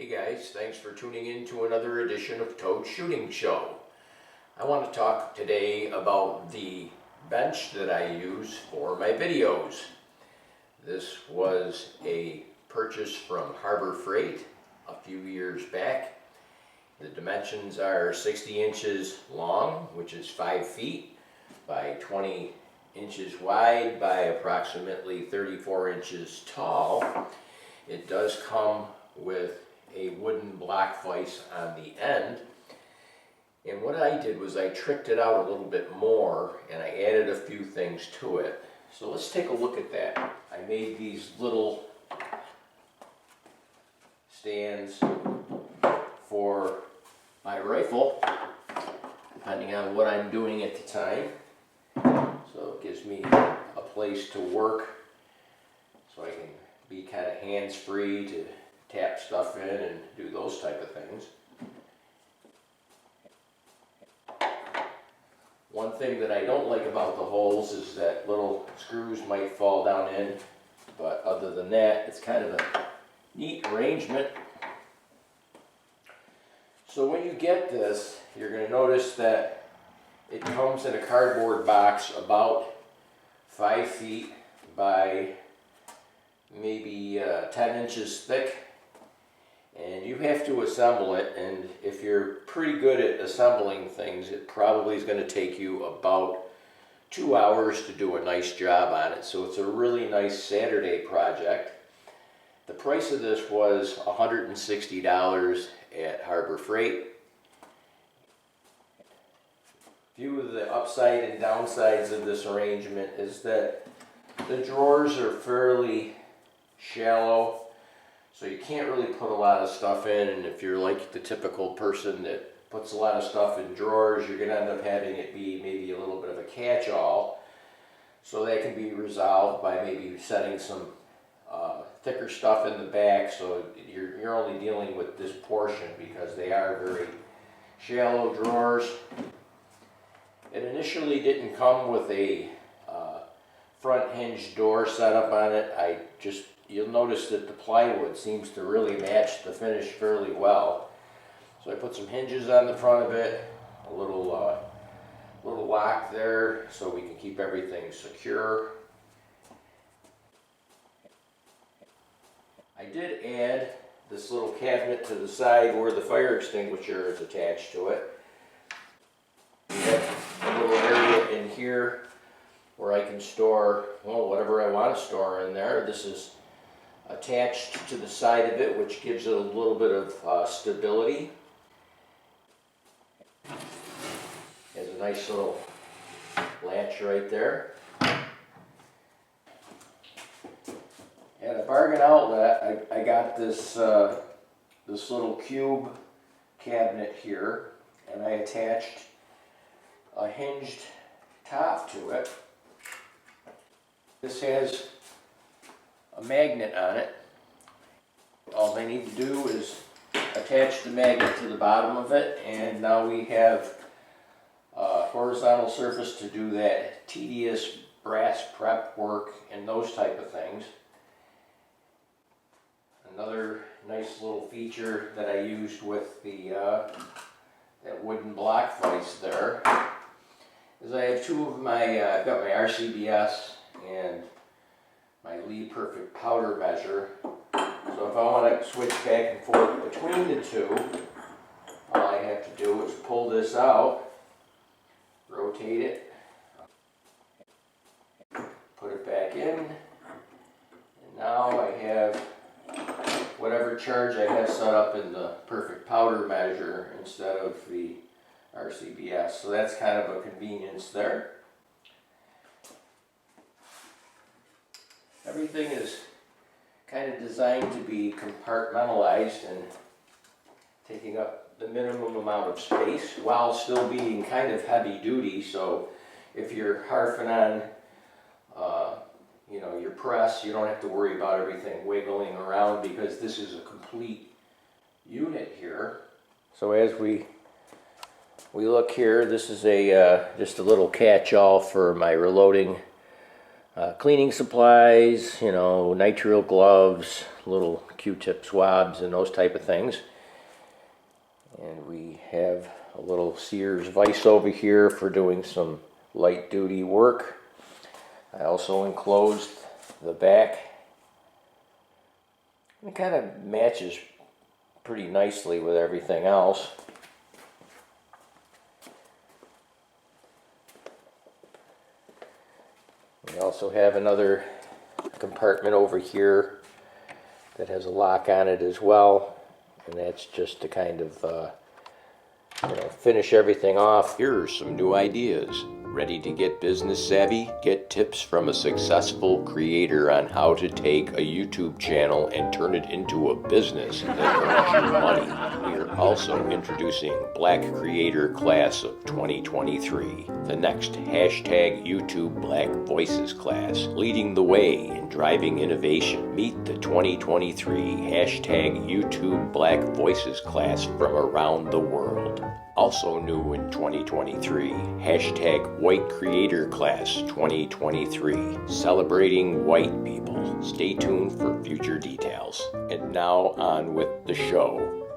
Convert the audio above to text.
Hey guys, thanks for tuning in to another edition of Toad's Shooting Show. I want to talk today about the bench that I use for my videos. This was a purchase from Harbor Freight a few years back. The dimensions are 60 inches long, which is 5 feet, by 20 inches wide by approximately 34 inches tall. It does come with a wooden block vise on the end, and what I did was I tricked it out a little bit more and I added a few things to it. So let's take a look at that. I made these little stands for my rifle, depending on what I'm doing at the time. So it gives me a place to work so I can be kind of hands-free to tap stuff in and do those type of things. One thing that I don't like about the holes is that little screws might fall down in, but other than that, it's kind of a neat arrangement. So when you get this, you're going to notice that it comes in a cardboard box about 5 feet by maybe 10 inches thick. And you have to assemble it, and if you're pretty good at assembling things, it probably is going to take you about 2 hours to do a nice job on it. So it's a really nice Saturday project. The price of this was $160 at Harbor Freight. A few of the upside and downsides of this arrangement is that the drawers are fairly shallow, so you can't really put a lot of stuff in, and if you're like the typical person that puts a lot of stuff in drawers, you're going to end up having it be maybe a little bit of a catch-all. So that can be resolved by maybe setting some thicker stuff in the back, so you're only dealing with this portion because they are very shallow drawers. It initially didn't come with a front hinge door setup on it. You'll notice that the plywood seems to really match the finish fairly well. So I put some hinges on the front of it, a little lock there so we can keep everything secure. I did add this little cabinet to the side where the fire extinguisher is attached to it. We have a little area in here where I can store, well, whatever I want to store in there. This is attached to the side of it, which gives it a little bit of stability. Has a nice little latch right there. At a bargain outlet, I got this this little cube cabinet here, and I attached a hinged top to it. This has a magnet on it. All I need to do is attach the magnet to the bottom of it, and now we have a horizontal surface to do that tedious brass prep work and those type of things. Another nice little feature that I used with the that wooden block vise there is I have two of my, I've got my RCBS and my Lee Perfect powder measure. So if I want to switch back and forth between the two, all I have to do is pull this out, rotate it, put it back in, and now I have whatever charge I have set up in the Perfect powder measure instead of the RCBS. So that's kind of a convenience there. Everything is kind of designed to be compartmentalized and taking up the minimum amount of space while still being kind of heavy duty. So if you're harfing on your press, you don't have to worry about everything wiggling around because this is a complete unit here. So as we look here, this is just a little catch-all for my reloading cleaning supplies, you know, nitrile gloves, little Q-tip swabs and those type of things. And we have a little Sears vise over here for doing some light duty work. I also enclosed the back. It kind of matches pretty nicely with everything else. We also have another compartment over here that has a lock on it as well, and that's just to kind of finish everything off. Here are some new ideas. Ready to get business savvy? Get tips from a successful creator on how to take a YouTube channel and turn it into a business that earns you money. We are also introducing Black Creator Class of 2023, the next hashtag YouTube Black Voices class, leading the way in driving innovation. Meet the 2023 hashtag YouTube Black Voices class from around the world. Also new in 2023, hashtag White Creator Class 2023, celebrating white people. Stay tuned for future details. And now on with the show.